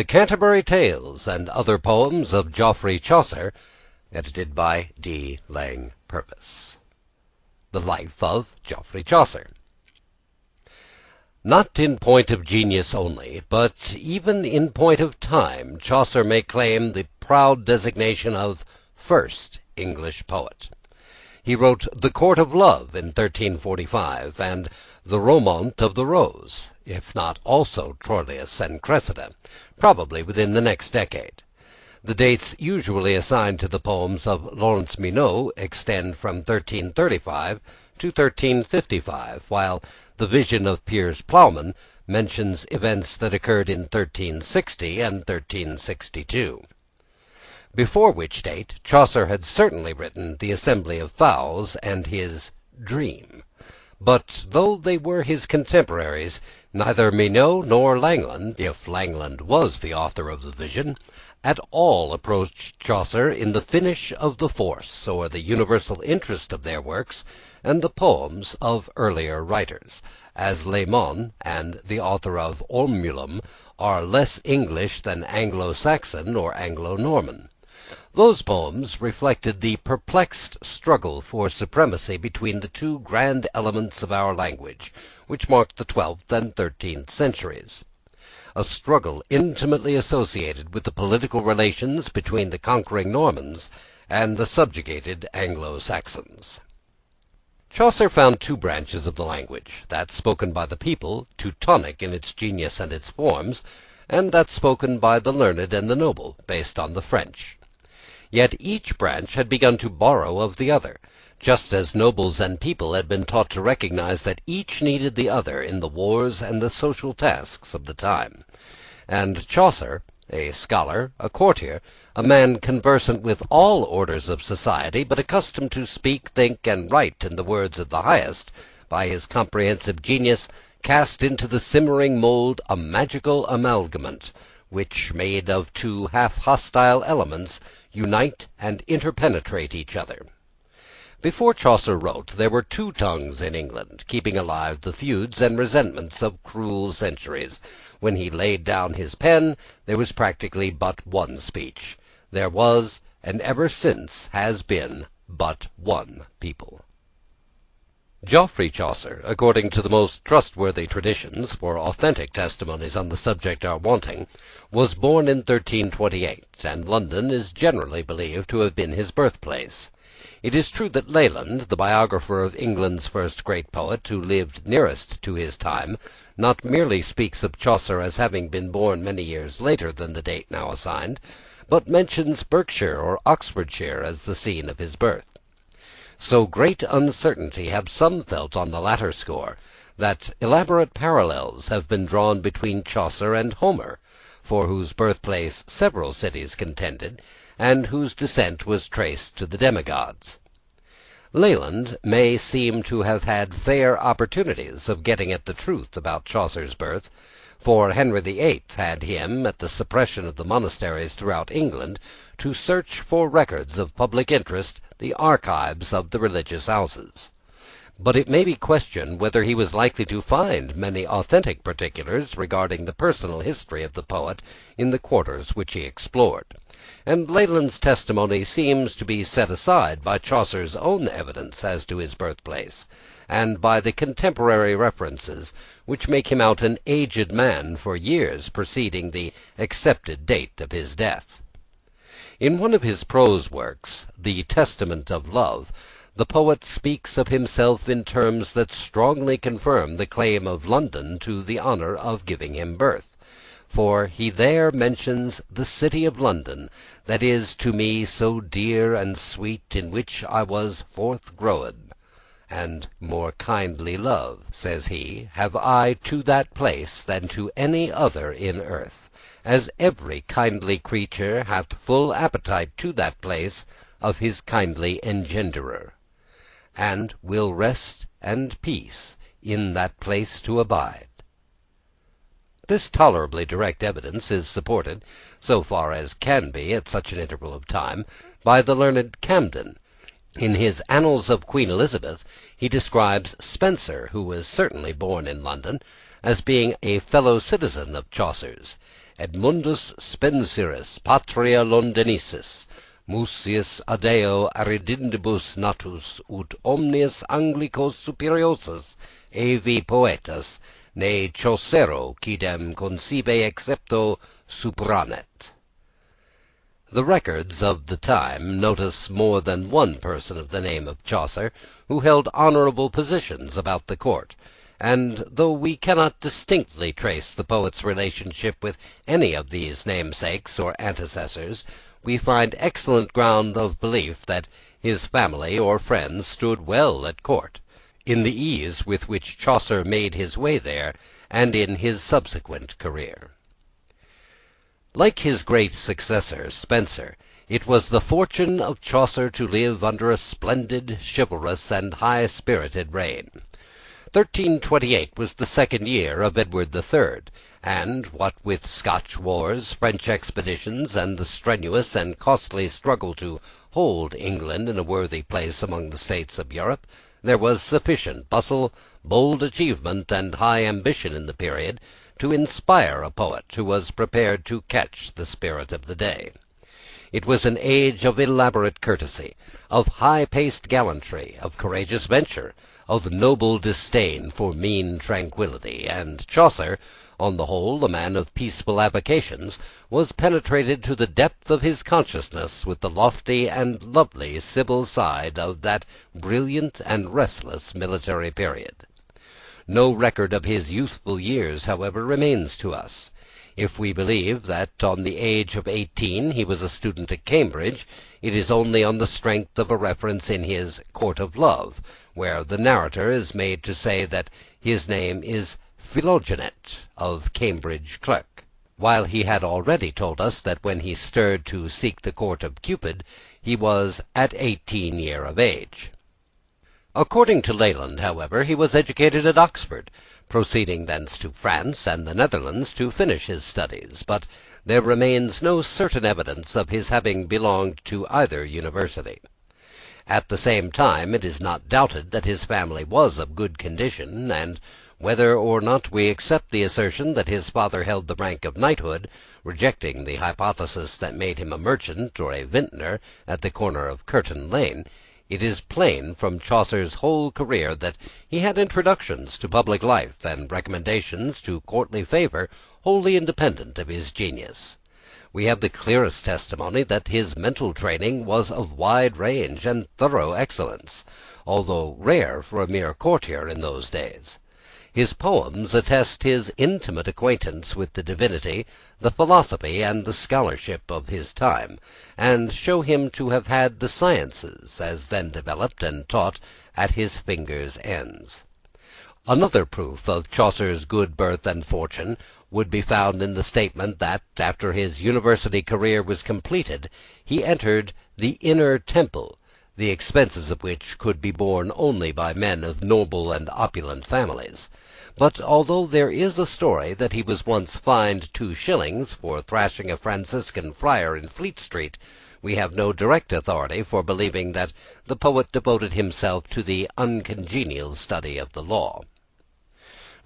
The Canterbury Tales and Other Poems of Geoffrey Chaucer, edited by D. Lang Purvis. The Life of Geoffrey Chaucer. Not in point of genius only, but even in point of time, Chaucer may claim the proud designation of first English poet. He wrote The Court of Love in 1345, and The Romaunt of the Rose, if not also Troilus and Cressida, probably within the next decade. The dates usually assigned to the poems of Laurence Minot extend from 1335 to 1355, while The Vision of Piers Plowman mentions events that occurred in 1360 and 1362. Before which date Chaucer had certainly written The Assembly of Fowls and his Dream. But though they were his contemporaries, neither Minot nor Langland, if Langland was the author of The Vision, at all approached Chaucer in the finish of the force or the universal interest of their works and the poems of earlier writers, as Laymonde and the author of Ormulum are less English than Anglo-Saxon or Anglo-Norman. Those poems reflected the perplexed struggle for supremacy between the two grand elements of our language, which marked the 12th and 13th centuries. A struggle intimately associated with the political relations between the conquering Normans and the subjugated Anglo-Saxons. Chaucer found two branches of the language, that spoken by the people, Teutonic in its genius and its forms, and that spoken by the learned and the noble, based on the French. Yet each branch had begun to borrow of the other, just as nobles and people had been taught to recognize that each needed the other in the wars and the social tasks of the time. And Chaucer, a scholar, a courtier, a man conversant with all orders of society, but accustomed to speak, think, and write in the words of the highest, by his comprehensive genius cast into the simmering mould a magical amalgamate, which, made of two half-hostile elements, unite and interpenetrate each other. Before Chaucer wrote, there were two tongues in England, keeping alive the feuds and resentments of cruel centuries. When he laid down his pen, there was practically but one speech. There was, and ever since has been, but one people. Geoffrey Chaucer, according to the most trustworthy traditions, for authentic testimonies on the subject are wanting, was born in 1328, and London is generally believed to have been his birthplace. It is true that Leland, the biographer of England's first great poet, who lived nearest to his time, not merely speaks of Chaucer as having been born many years later than the date now assigned, but mentions Berkshire or Oxfordshire as the scene of his birth. So great uncertainty have some felt on the latter score, that elaborate parallels have been drawn between Chaucer and Homer, for whose birthplace several cities contended, and whose descent was traced to the demigods. Leland may seem to have had fair opportunities of getting at the truth about Chaucer's birth, for Henry VIII had him, at the suppression of the monasteries throughout England, to search for records of public interest, the archives of the religious houses. But it may be questioned whether he was likely to find many authentic particulars regarding the personal history of the poet in the quarters which he explored, and Leland's testimony seems to be set aside by Chaucer's own evidence as to his birthplace, and by the contemporary references which make him out an aged man for years preceding the accepted date of his death. In one of his prose works, The Testament of Love, the poet speaks of himself in terms that strongly confirm the claim of London to the honour of giving him birth, for he there mentions the city of London, that is to me so dear and sweet, in which I was forth growed, and more kindly love, says he, have I to that place than to any other in earth, as every kindly creature hath full appetite to that place of his kindly engenderer, and will rest and peace in that place to abide. This tolerably direct evidence is supported, so far as can be at such an interval of time, by the learned Camden. In his Annals of Queen Elizabeth he describes Spenser, who was certainly born in London, as being a fellow citizen of Chaucer's, Edmundus Spenceris, patria Londinicis, Musius adeo aridindibus natus, ut omnes Anglicos superiosus, evi poetas, ne Chaucero quidem concibe excepto supranet. The records of the time notice more than one person of the name of Chaucer who held honourable positions about the court, and though we cannot distinctly trace the poet's relationship with any of these namesakes or antecessors, we find excellent ground of belief that his family or friends stood well at court, in the ease with which Chaucer made his way there, and in his subsequent career. Like his great successor, Spencer, it was the fortune of Chaucer to live under a splendid, chivalrous, and high-spirited reign. 1328 was the second year of Edward III, and, what with Scotch wars, French expeditions, and the strenuous and costly struggle to hold England in a worthy place among the states of Europe, there was sufficient bustle, bold achievement, and high ambition in the period to inspire a poet who was prepared to catch the spirit of the day. It was an age of elaborate courtesy, of high-paced gallantry, of courageous venture, of noble disdain for mean tranquillity, and Chaucer, on the whole a man of peaceful avocations, was penetrated to the depth of his consciousness with the lofty and lovely civil side of that brilliant and restless military period. No record of his youthful years, however, remains to us. If we believe that on the age of 18 he was a student at Cambridge, it is only on the strength of a reference in his Court of Love, where the narrator is made to say that his name is Philogenet, of Cambridge clerk, while he had already told us that when he stirred to seek the court of Cupid he was at 18 years of age. According to Leland, however, he was educated at Oxford, proceeding thence to France and the Netherlands to finish his studies, but there remains no certain evidence of his having belonged to either university. At the same time, it is not doubted that his family was of good condition, and whether or not we accept the assertion that his father held the rank of knighthood, rejecting the hypothesis that made him a merchant or a vintner at the corner of Curtain Lane, it is plain from Chaucer's whole career that he had introductions to public life and recommendations to courtly favour wholly independent of his genius. We have the clearest testimony that his mental training was of wide range and thorough excellence, although rare for a mere courtier in those days. His poems attest his intimate acquaintance with the divinity, the philosophy, and the scholarship of his time, and show him to have had the sciences, as then developed and taught, at his fingers' ends. Another proof of Chaucer's good birth and fortune would be found in the statement that, after his university career was completed, he entered the Inner Temple, the expenses of which could be borne only by men of noble and opulent families. But although there is a story that he was once fined 2 shillings for thrashing a Franciscan friar in Fleet Street, we have no direct authority for believing that the poet devoted himself to the uncongenial study of the law.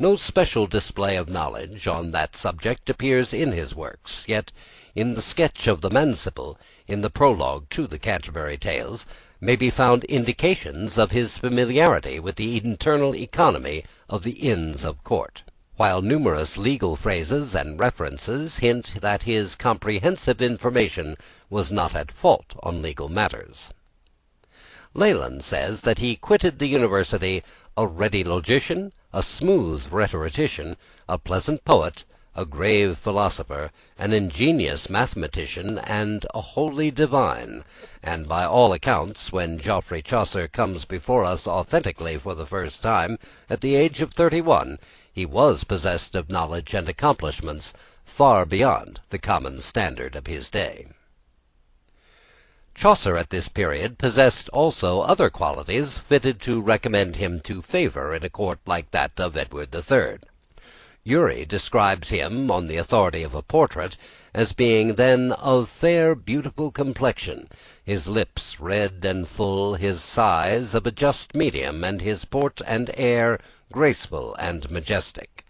No special display of knowledge on that subject appears in his works, yet in the sketch of the Manciple, in the prologue to the Canterbury Tales, may be found indications of his familiarity with the internal economy of the Inns of Court, while numerous legal phrases and references hint that his comprehensive information was not at fault on legal matters. Leland says that he quitted the university a ready logician, a smooth rhetorician, a pleasant poet, a grave philosopher, an ingenious mathematician, and a holy divine, and by all accounts, when Geoffrey Chaucer comes before us authentically for the first time, at the age of 31, he was possessed of knowledge and accomplishments far beyond the common standard of his day. Chaucer at this period possessed also other qualities fitted to recommend him to favour in a court like that of Edward III. Urey describes him, on the authority of a portrait, as being then of fair beautiful complexion, his lips red and full, his size of a just medium, and his port and air graceful and majestic.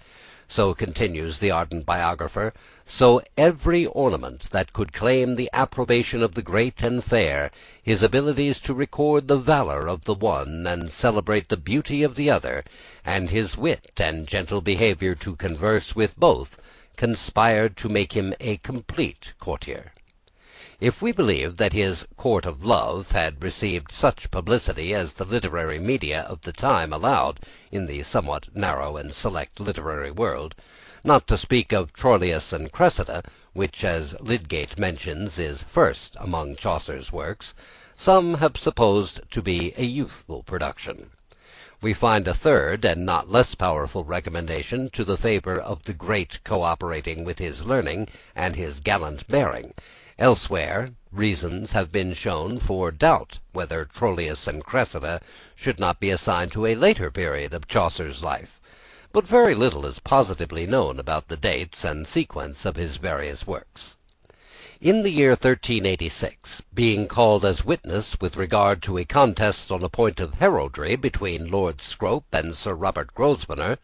So continues the ardent biographer, so every ornament that could claim the approbation of the great and fair, his abilities to record the valour of the one and celebrate the beauty of the other, and his wit and gentle behaviour to converse with both, conspired to make him a complete courtier. If we believe that his Court of Love had received such publicity as the literary media of the time allowed in the somewhat narrow and select literary world, not to speak of Troilus and Cressida, which, as Lydgate mentions, is first among Chaucer's works, some have supposed to be a youthful production. We find a third and not less powerful recommendation to the favour of the great co-operating with his learning and his gallant bearing. Elsewhere, reasons have been shown for doubt whether Troilus and Cressida should not be assigned to a later period of Chaucer's life, but very little is positively known about the dates and sequence of his various works. In the year 1386, being called as witness with regard to a contest on a point of heraldry between Lord Scrope and Sir Robert Grosvenor,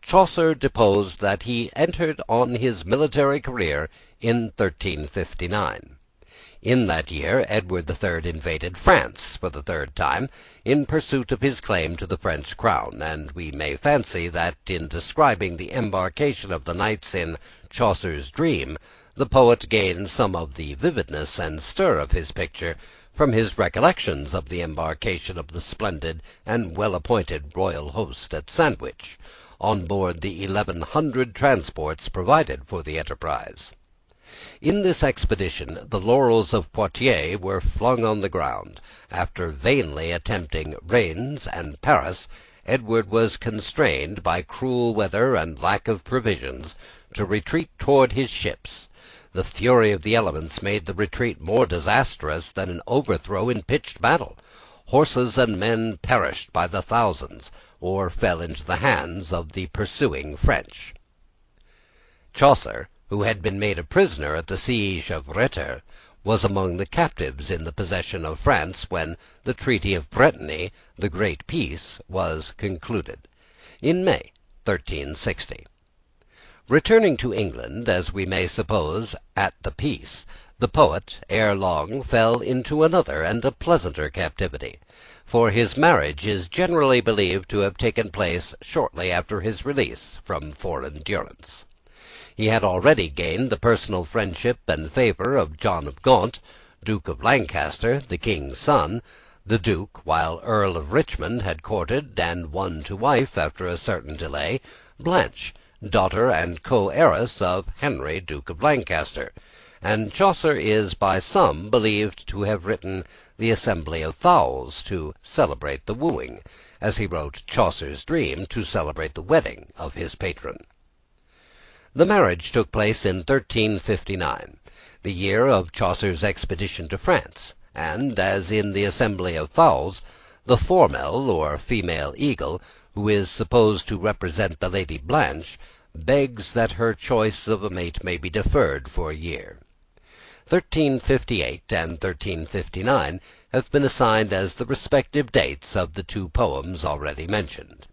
Chaucer deposed that he entered on his military career in 1359. In that year Edward III invaded France for the third time, in pursuit of his claim to the French crown, and we may fancy that, in describing the embarkation of the knights in Chaucer's Dream, the poet gained some of the vividness and stir of his picture from his recollections of the embarkation of the splendid and well-appointed royal host at Sandwich, on board the 1,100 transports provided for the enterprise. In this expedition the laurels of Poitiers were flung on the ground. After vainly attempting Rennes and Paris, Edward was constrained by cruel weather and lack of provisions to retreat towards his ships. The fury of the elements made the retreat more disastrous than an overthrow in pitched battle. Horses and men perished by the thousands, or fell into the hands of the pursuing French. Chaucer, who had been made a prisoner at the siege of Réther, was among the captives in the possession of France when the Treaty of Brittany, the Great Peace, was concluded, in May 1360. Returning to England, as we may suppose, at the peace, the poet ere long fell into another and a pleasanter captivity, for his marriage is generally believed to have taken place shortly after his release from foreign durance. He had already gained the personal friendship and favour of John of Gaunt, Duke of Lancaster, the king's son. The Duke, while Earl of Richmond, had courted and won to wife, after a certain delay, Blanche, daughter and co-heiress of Henry, Duke of Lancaster, and Chaucer is by some believed to have written the Assembly of Fowls to celebrate the wooing, as he wrote Chaucer's Dream to celebrate the wedding of his patron. The marriage took place in 1359, the year of Chaucer's expedition to France, and, as in the Assembly of Fowls, the formel or female eagle, who is supposed to represent the Lady Blanche, begs that her choice of a mate may be deferred for a year. 1358 and 1359 have been assigned as the respective dates of the two poems already mentioned.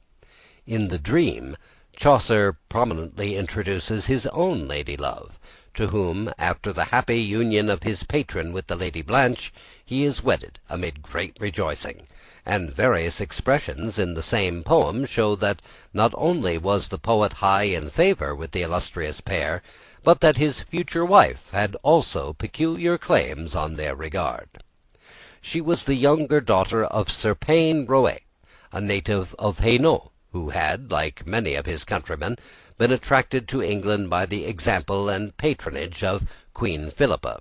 In the Dream, Chaucer prominently introduces his own lady-love, to whom, after the happy union of his patron with the Lady Blanche, he is wedded amid great rejoicing, and various expressions in the same poem show that not only was the poet high in favour with the illustrious pair, but that his future wife had also peculiar claims on their regard. She was the younger daughter of Sir Payne Roet, a native of Hainault, who had, like many of his countrymen, been attracted to England by the example and patronage of Queen Philippa.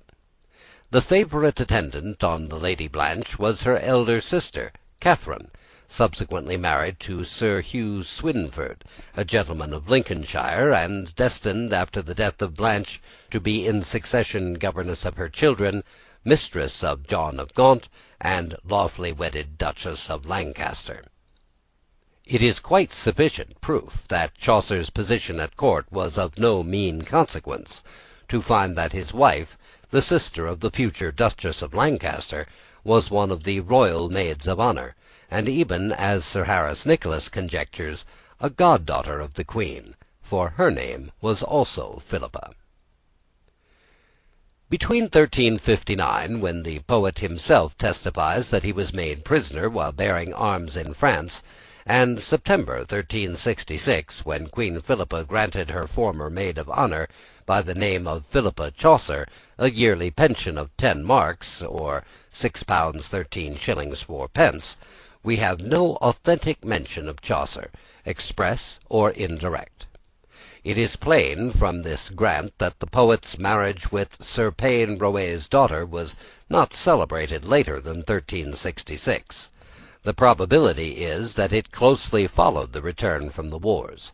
The favourite attendant on the Lady Blanche was her elder sister, Catherine, subsequently married to Sir Hugh Swynford, a gentleman of Lincolnshire, and destined, after the death of Blanche, to be in succession governess of her children, mistress of John of Gaunt, and lawfully wedded Duchess of Lancaster. It is quite sufficient proof that Chaucer's position at court was of no mean consequence, to find that his wife, the sister of the future Duchess of Lancaster, was one of the royal maids of honour, and even, as Sir Harris Nicolas conjectures, a goddaughter of the Queen, for her name was also Philippa. Between 1359, when the poet himself testifies that he was made prisoner while bearing arms in France, and September 1366, when Queen Philippa granted her former maid of honour, by the name of Philippa Chaucer, a yearly pension of 10 marks, or £6 13 shillings 4 pence, we have no authentic mention of Chaucer, express or indirect. It is plain from this grant that the poet's marriage with Sir Payne Roet's daughter was not celebrated later than 1366. The probability is that it closely followed the return from the wars.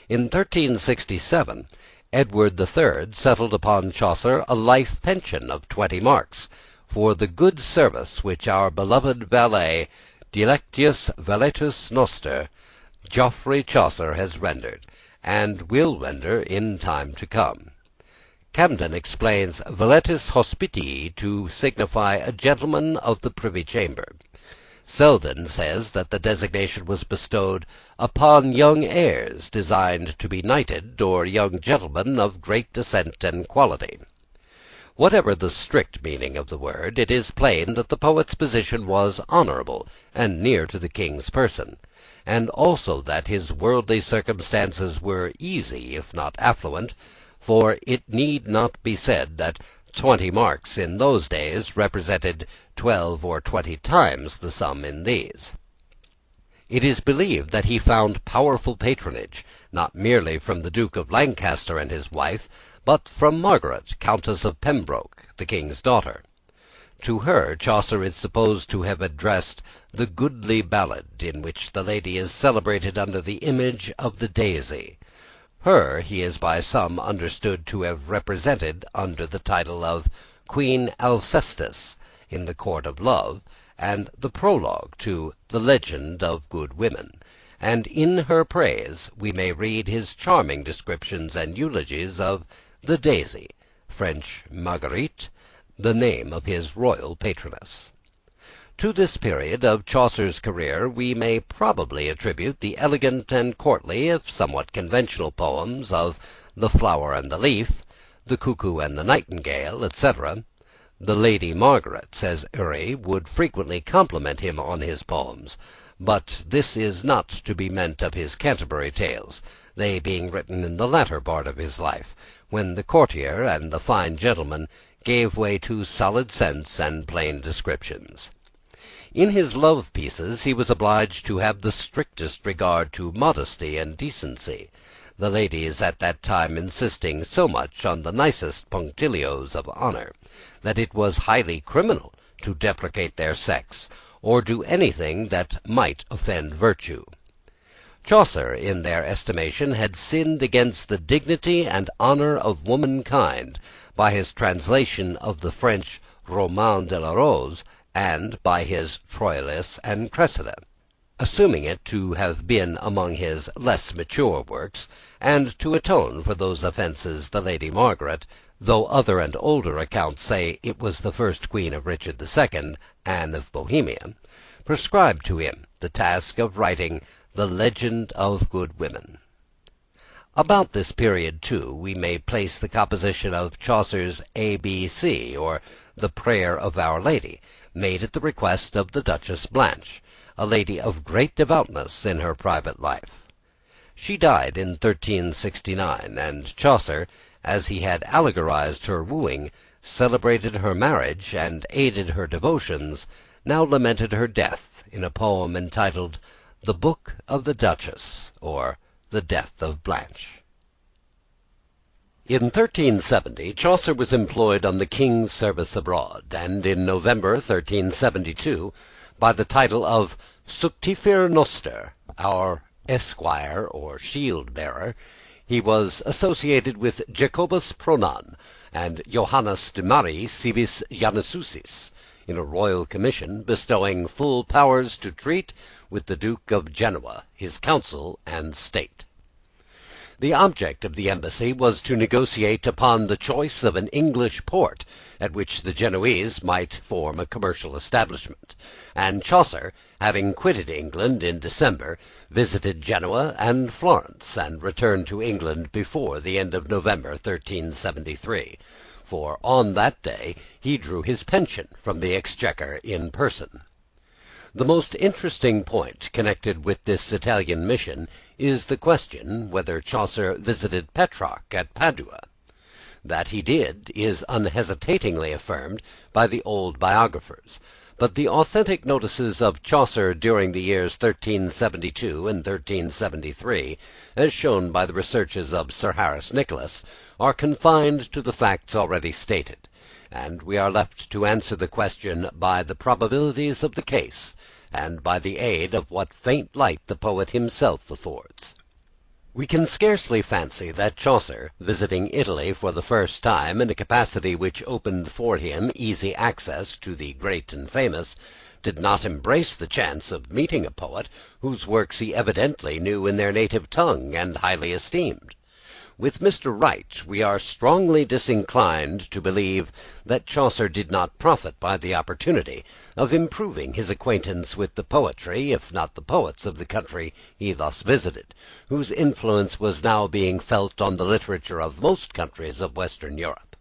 In 1367, Edward III settled upon Chaucer a life pension of 20 marks, for the good service which our beloved valet, Dilectius Valetus Noster, Geoffrey Chaucer, has rendered, and will render in time to come. Camden explains Valetus Hospitii to signify a gentleman of the Privy Chamber. Selden says that the designation was bestowed upon young heirs designed to be knighted, or young gentlemen of great descent and quality. Whatever the strict meaning of the word, it is plain that the poet's position was honourable and near to the king's person, and also that his worldly circumstances were easy, if not affluent, for it need not be said that 20 marks in those days represented 12 or 20 times the sum in these. It is believed that he found powerful patronage, not merely from the Duke of Lancaster and his wife, but from Margaret, Countess of Pembroke, the king's daughter. To her Chaucer is supposed to have addressed the goodly ballad, in which the lady is celebrated under the image of the daisy. Her he is by some understood to have represented under the title of Queen Alcestis in the Court of Love, and the prologue to The Legend of Good Women, and in her praise we may read his charming descriptions and eulogies of the daisy, French Marguerite, the name of his royal patroness. To this period of Chaucer's career we may probably attribute the elegant and courtly, if somewhat conventional, poems of The Flower and the Leaf, The Cuckoo and the Nightingale, etc. The Lady Margaret, says Urry, would frequently compliment him on his poems, but this is not to be meant of his Canterbury Tales, they being written in the latter part of his life, when the courtier and the fine gentleman gave way to solid sense and plain descriptions. In his love pieces he was obliged to have the strictest regard to modesty and decency, the ladies at that time insisting so much on the nicest punctilios of honour, that it was highly criminal to deprecate their sex, or do anything that might offend virtue. Chaucer, in their estimation, had sinned against the dignity and honour of womankind by his translation of the French Roman de la Rose, and by his Troilus and Cressida, assuming it to have been among his less mature works, and to atone for those offences the Lady Margaret, though other and older accounts say it was the first queen of Richard II, Anne of Bohemia, prescribed to him the task of writing The Legend of Good Women. About this period, too, we may place the composition of Chaucer's A.B.C., or The Prayer of Our Lady, made at the request of the Duchess Blanche, a lady of great devoutness in her private life. She died in 1369, and Chaucer, as he had allegorized her wooing, celebrated her marriage, and aided her devotions, now lamented her death in a poem entitled The Book of the Duchess, or The Death of Blanche. In 1370 Chaucer was employed on the king's service abroad, and in November 1372, by the title of Suctifer Noster, our esquire or shield-bearer, he was associated with Jacobus Pronan and Johannes de Mari Civis Janususis in a royal commission, bestowing full powers to treat with the Duke of Genoa, his council and state. The object of the embassy was to negotiate upon the choice of an English port at which the Genoese might form a commercial establishment; and Chaucer, having quitted England in December, visited Genoa and Florence, and returned to England before the end of November 1373, for on that day he drew his pension from the Exchequer in person. The most interesting point connected with this Italian mission is the question whether Chaucer visited Petrarch at Padua. That he did is unhesitatingly affirmed by the old biographers, but the authentic notices of Chaucer during the years 1372 and 1373, as shown by the researches of Sir Harris Nicolas, are confined to the facts already stated, and we are left to answer the question by the probabilities of the case, and by the aid of what faint light the poet himself affords. We can scarcely fancy that Chaucer, visiting Italy for the first time in a capacity which opened for him easy access to the great and famous, did not embrace the chance of meeting a poet whose works he evidently knew in their native tongue and highly esteemed. With Mr. Wright we are strongly disinclined to believe that Chaucer did not profit by the opportunity of improving his acquaintance with the poetry, if not the poets, of the country he thus visited, whose influence was now being felt on the literature of most countries of Western Europe.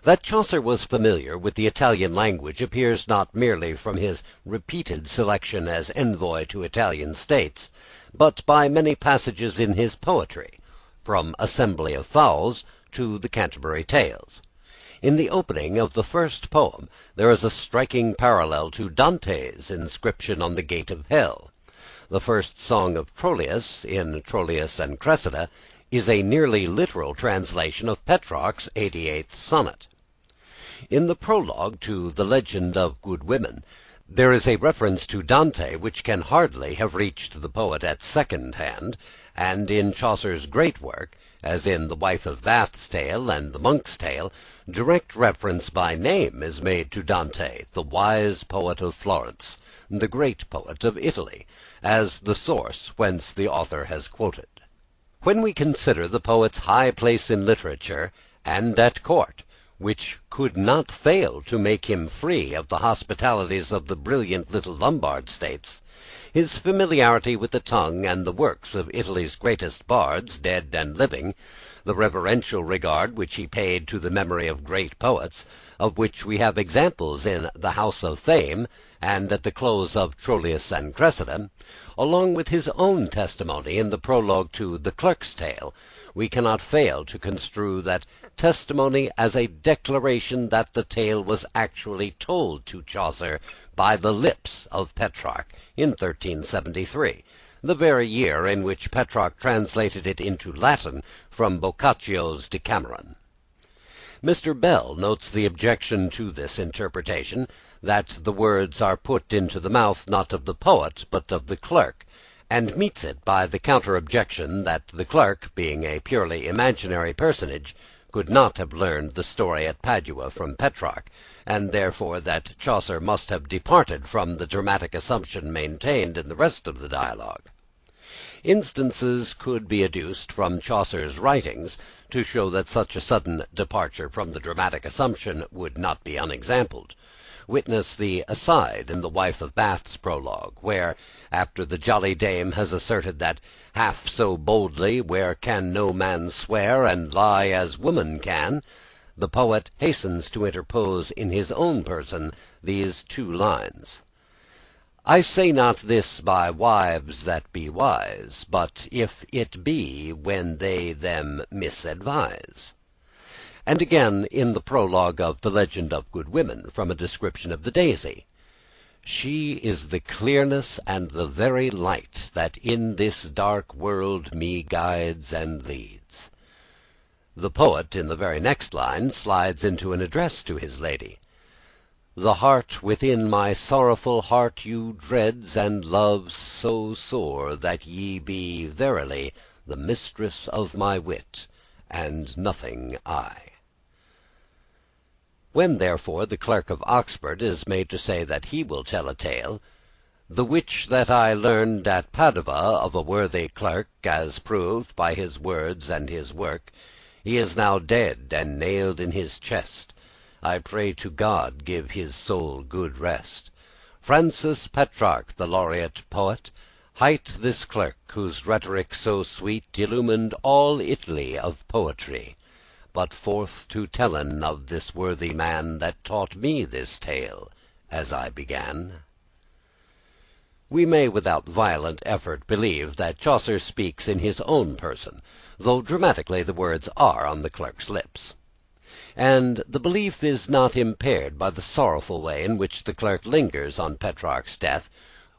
That Chaucer was familiar with the Italian language appears not merely from his repeated selection as envoy to Italian states, but by many passages in his poetry, from Assembly of Fowls to the Canterbury Tales. In the opening of the first poem there is a striking parallel to Dante's inscription on the gate of hell. The first song of Troilus, in Troilus and Cressida, is a nearly literal translation of Petrarch's 88th sonnet. In the prologue to The Legend of Good Women there is a reference to Dante which can hardly have reached the poet at second hand, and in Chaucer's great work, as in The Wife of Bath's Tale and The Monk's Tale, direct reference by name is made to Dante, the wise poet of Florence, the great poet of Italy, as the source whence the author has quoted. When we consider the poet's high place in literature and at court, which could not fail to make him free of the hospitalities of the brilliant little Lombard states, his familiarity with the tongue and the works of Italy's greatest bards, dead and living, the reverential regard which he paid to the memory of great poets, of which we have examples in The House of Fame and at the close of Troilus and Cressida, along with his own testimony in the prologue to The Clerk's Tale, we cannot fail to construe that testimony as a declaration that the tale was actually told to Chaucer by the lips of Petrarch in 1373, the very year in which Petrarch translated it into Latin from Boccaccio's Decameron. Mr. Bell notes the objection to this interpretation, that the words are put into the mouth not of the poet but of the clerk, and meets it by the counter-objection that the clerk, being a purely imaginary personage, could not have learned the story at Padua from Petrarch, and therefore that Chaucer must have departed from the dramatic assumption maintained in the rest of the dialogue. Instances could be adduced from Chaucer's writings to show that such a sudden departure from the dramatic assumption would not be unexampled. Witness the aside in The Wife of Bath's prologue, where, after the jolly dame has asserted that half so boldly where can no man swear and lie as woman can, the poet hastens to interpose in his own person these two lines: I say not this by wives that be wise, but if it be when they them misadvise. And again in the prologue of The Legend of Good Women, from a description of the daisy: she is the clearness and the very light that in this dark world me guides and leads. The poet, in the very next line, slides into an address to his lady: the heart within my sorrowful heart you dreads and loves so sore, that ye be verily the mistress of my wit, and nothing I. When, therefore, the Clerk of Oxford is made to say that he will tell a tale, The which that I learned at Padua of a worthy clerk, as proved by his words and his work, he is now dead and nailed in his chest. I pray to God give his soul good rest. Francis Petrarch, the laureate poet, hight this clerk, whose rhetoric so sweet illumined all Italy of poetry. But forth to tellen of this worthy man that taught me this tale, as I began. We may without violent effort believe that Chaucer speaks in his own person, though dramatically the words are on the clerk's lips. And the belief is not impaired by the sorrowful way in which the clerk lingers on Petrarch's death,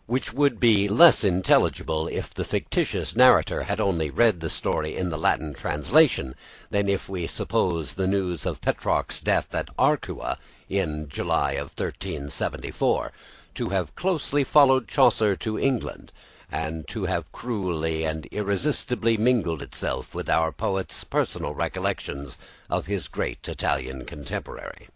which would be less intelligible if the fictitious narrator had only read the story in the Latin translation than if we suppose the news of Petrarch's death at Arcueil in July of 1374 to have closely followed Chaucer to England, and to have cruelly and irresistibly mingled itself with our poet's personal recollections of his great Italian contemporary.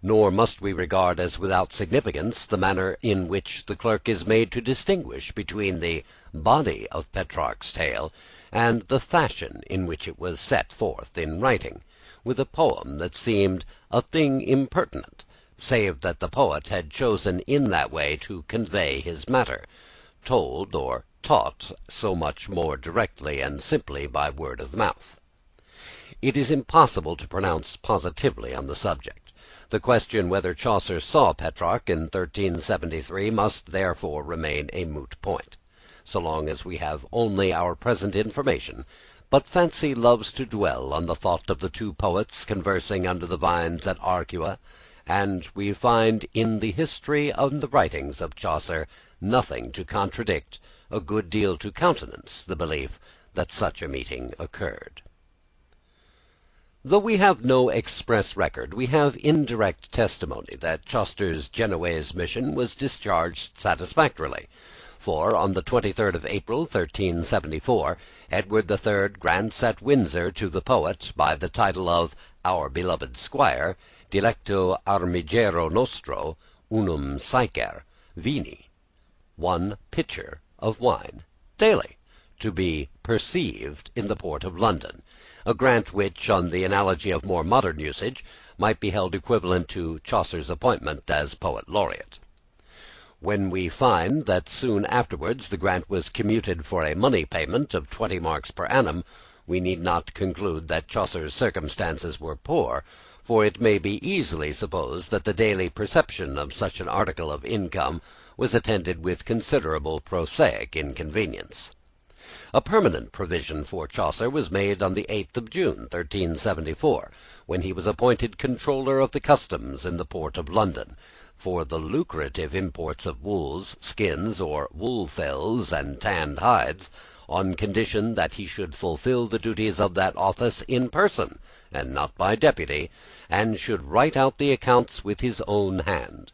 Nor must we regard as without significance the manner in which the clerk is made to distinguish between the body of Petrarch's tale and the fashion in which it was set forth in writing, with a poem that seemed a thing impertinent, save that the poet had chosen in that way to convey his matter, told or taught so much more directly and simply by word of mouth. It is impossible to pronounce positively on the subject. The question whether Chaucer saw Petrarch in 1373 must therefore remain a moot point, so long as we have only our present information, but fancy loves to dwell on the thought of the two poets conversing under the vines at Arcueil, and we find in the history and the writings of Chaucer nothing to contradict, a good deal to countenance, the belief that such a meeting occurred. Though we have no express record, we have indirect testimony that Chaucer's Genoese mission was discharged satisfactorily, for on the 23rd of April, 1374, Edward III grants at Windsor to the poet, by the title of our beloved squire, dilecto armigero nostro, unum saecer, vini, one pitcher of wine, daily, to be perceived in the port of London, a grant which, on the analogy of more modern usage, might be held equivalent to Chaucer's appointment as poet laureate. When we find that soon afterwards the grant was commuted for a money payment of 20 marks per annum, we need not conclude that Chaucer's circumstances were poor, for it may be easily supposed that the daily perception of such an article of income was attended with considerable prosaic inconvenience. A permanent provision for Chaucer was made on the 8th of June, 1374, when he was appointed Controller of the Customs in the port of London, for the lucrative imports of wools, skins, or wool fells and tanned hides, on condition that he should fulfil the duties of that office in person, and not by deputy, and should write out the accounts with his own hand.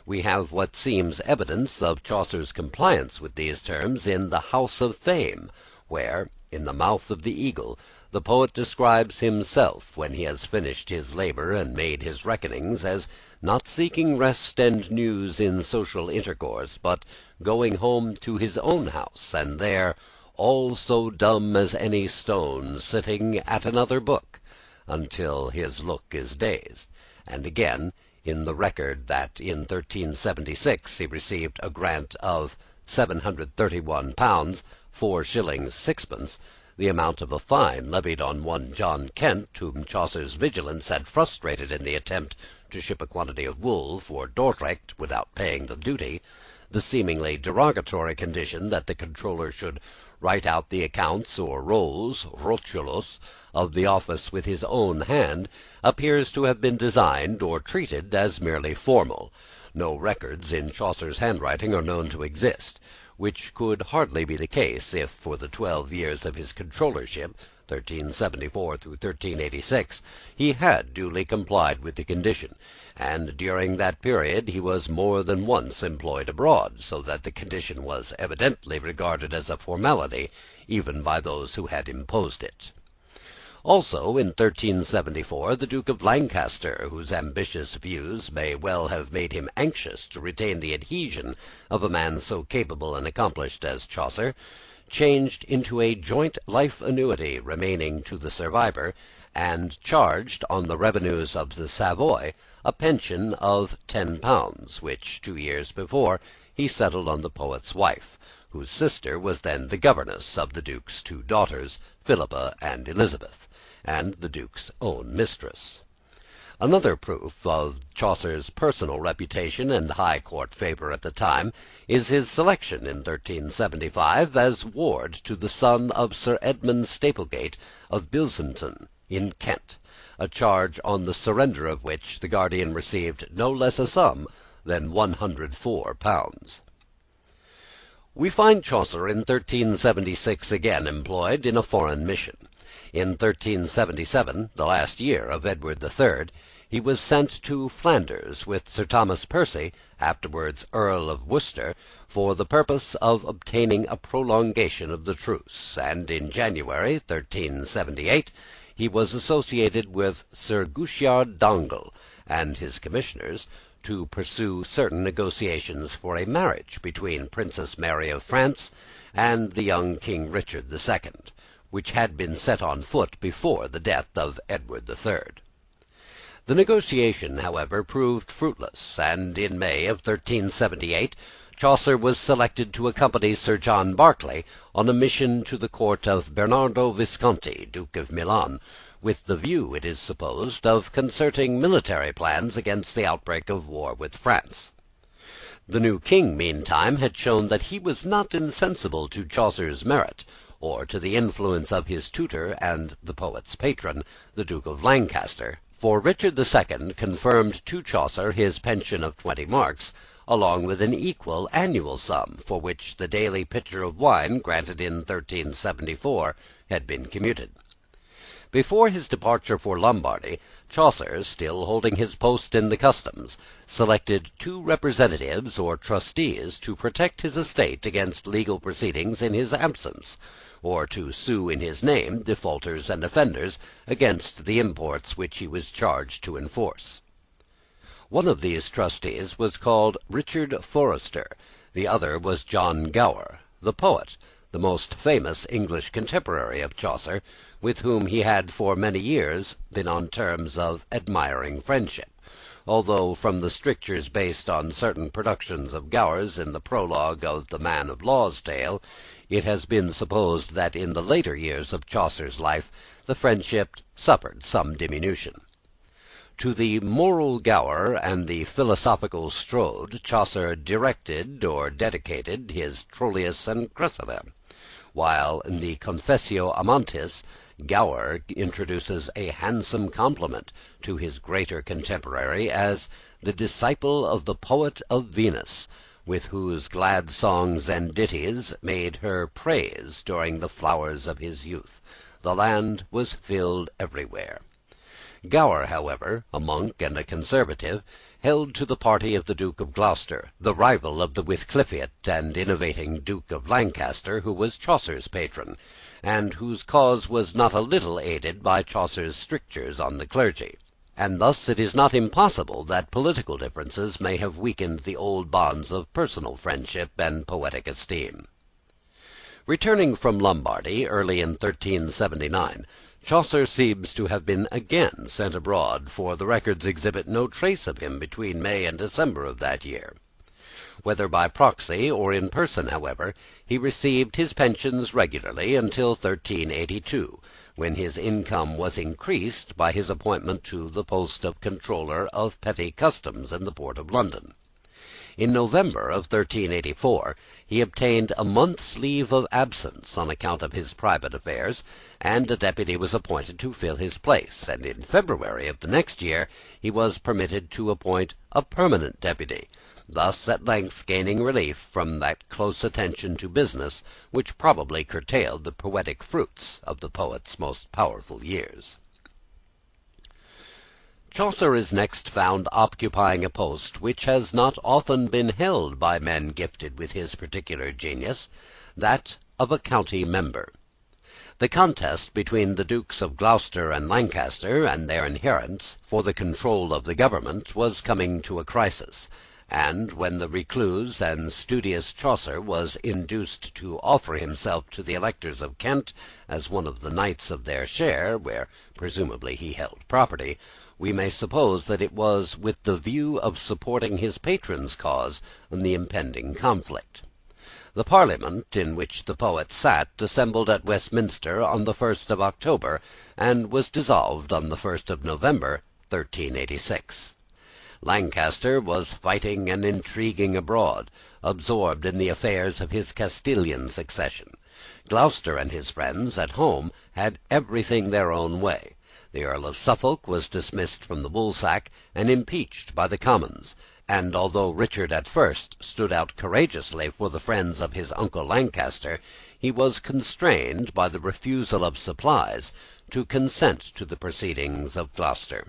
We have what seems evidence of Chaucer's compliance with these terms in the House of Fame, where, in the mouth of the eagle, the poet describes himself, when he has finished his labour and made his reckonings, as not seeking rest and news in social intercourse, but going home to his own house, and there, all so dumb as any stone, sitting at another book, until his look is dazed. And again, in the record that in 1376 he received a grant of £731, 4 shillings 6pence, the amount of a fine levied on one John Kent, whom Chaucer's vigilance had frustrated in the attempt to ship a quantity of wool for Dordrecht without paying the duty, the seemingly derogatory condition that the controller should write out the accounts or rolls (rotulos) of the office with his own hand, appears to have been designed or treated as merely formal. No records in Chaucer's handwriting are known to exist, which could hardly be the case if, for the 12 years of his controllership, 1374 through 1386, he had duly complied with the condition, and during that period he was more than once employed abroad, so that the condition was evidently regarded as a formality even by those who had imposed it. Also, in 1374, the Duke of Lancaster, whose ambitious views may well have made him anxious to retain the adhesion of a man so capable and accomplished as Chaucer, changed into a joint life annuity remaining to the survivor, and charged on the revenues of the Savoy a pension of £10, which 2 years before he settled on the poet's wife, whose sister was then the governess of the Duke's 2 daughters, Philippa and Elizabeth, and the Duke's own mistress. Another proof of Chaucer's personal reputation and high court favour at the time is his selection in 1375 as ward to the son of Sir Edmund Staplegate of Bilsington in Kent, a charge on the surrender of which the guardian received no less a sum than £104. We find Chaucer in 1376 again employed in a foreign mission. In 1377, the last year of Edward III, he was sent to Flanders with Sir Thomas Percy, afterwards Earl of Worcester, for the purpose of obtaining a prolongation of the truce, and in January 1378 he was associated with Sir Guichard d'Angle and his commissioners to pursue certain negotiations for a marriage between Princess Mary of France and the young King Richard II, which had been set on foot before the death of Edward III. The negotiation, however, proved fruitless, and in May of 1378 Chaucer was selected to accompany Sir John Berkeley on a mission to the court of Bernardo Visconti, Duke of Milan, with the view, it is supposed, of concerting military plans against the outbreak of war with France. The new king, meantime, had shown that he was not insensible to Chaucer's merit, or to the influence of his tutor and the poet's patron, the Duke of Lancaster, for Richard II confirmed to Chaucer his pension of 20 marks, along with an equal annual sum, for which the daily pitcher of wine, granted in 1374, had been commuted. Before his departure for Lombardy, Chaucer, still holding his post in the customs, selected 2 representatives or trustees to protect his estate against legal proceedings in his absence, or to sue in his name defaulters and offenders against the imports which he was charged to enforce. One of these trustees was called Richard Forester, the other was John Gower, the poet, the most famous English contemporary of Chaucer, with whom he had for many years been on terms of admiring friendship, although from the strictures based on certain productions of Gower's in the prologue of the Man of Law's Tale, it has been supposed that in the later years of Chaucer's life the friendship suffered some diminution. To the moral Gower and the philosophical Strode Chaucer directed or dedicated his Troilus and Cressida, while in the Confessio Amantis Gower introduces a handsome compliment to his greater contemporary as the disciple of the poet of Venus, with whose glad songs and ditties made her praise during the flowers of his youth. The land was filled everywhere. Gower, however, a monk and a conservative, held to the party of the Duke of Gloucester, the rival of the Wickliffiate and innovating Duke of Lancaster, who was Chaucer's patron, and whose cause was not a little aided by Chaucer's strictures on the clergy. And thus it is not impossible that political differences may have weakened the old bonds of personal friendship and poetic esteem. Returning from Lombardy early in 1379, Chaucer seems to have been again sent abroad, for the records exhibit no trace of him between May and December of that year. Whether by proxy or in person, however, he received his pensions regularly until 1382, when his income was increased by his appointment to the post of Controller of Petty Customs in the port of London. In November of 1384 he obtained a month's leave of absence on account of his private affairs, and a deputy was appointed to fill his place, and in February of the next year he was permitted to appoint a permanent deputy, thus at length gaining relief from that close attention to business which probably curtailed the poetic fruits of the poet's most powerful years. Chaucer is next found occupying a post which has not often been held by men gifted with his particular genius, that of a county member. The contest between the Dukes of Gloucester and Lancaster and their adherents for the control of the government was coming to a crisis, and when the recluse and studious Chaucer was induced to offer himself to the electors of Kent as one of the knights of their share, where presumably he held property, we may suppose that it was with the view of supporting his patron's cause in the impending conflict. The Parliament in which the poet sat assembled at Westminster on the 1st of October, and was dissolved on the 1st of November, 1386. Lancaster was fighting and intriguing abroad, absorbed in the affairs of his Castilian succession. Gloucester and his friends at home had everything their own way. The Earl of Suffolk was dismissed from the Woolsack and impeached by the Commons, and although Richard at first stood out courageously for the friends of his uncle Lancaster, he was constrained by the refusal of supplies to consent to the proceedings of Gloucester.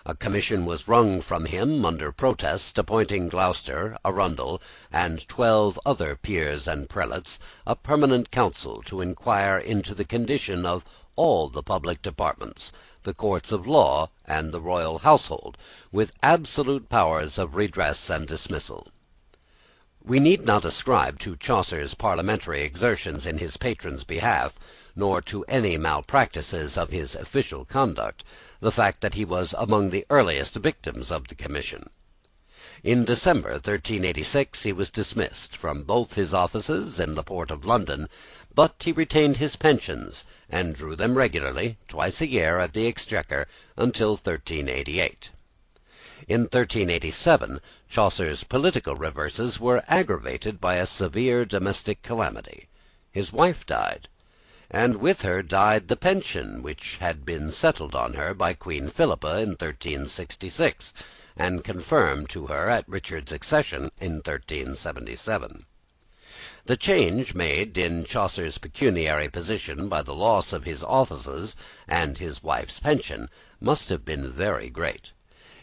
A commission was wrung from him under protest, appointing Gloucester, Arundel, and 12 other peers and prelates a permanent council to inquire into the condition of all the public departments, the courts of law, and the royal household, with absolute powers of redress and dismissal. We need not ascribe to Chaucer's parliamentary exertions in his patron's behalf, nor to any malpractices of his official conduct, the fact that he was among the earliest victims of the commission. In December 1386 he was dismissed from both his offices in the port of London, but he retained his pensions, and drew them regularly, twice a year, at the Exchequer, until 1388. In 1387 Chaucer's political reverses were aggravated by a severe domestic calamity. His wife died, and with her died the pension which had been settled on her by Queen Philippa in 1366, and confirmed to her at Richard's accession in 1377. The change made in Chaucer's pecuniary position by the loss of his offices and his wife's pension must have been very great.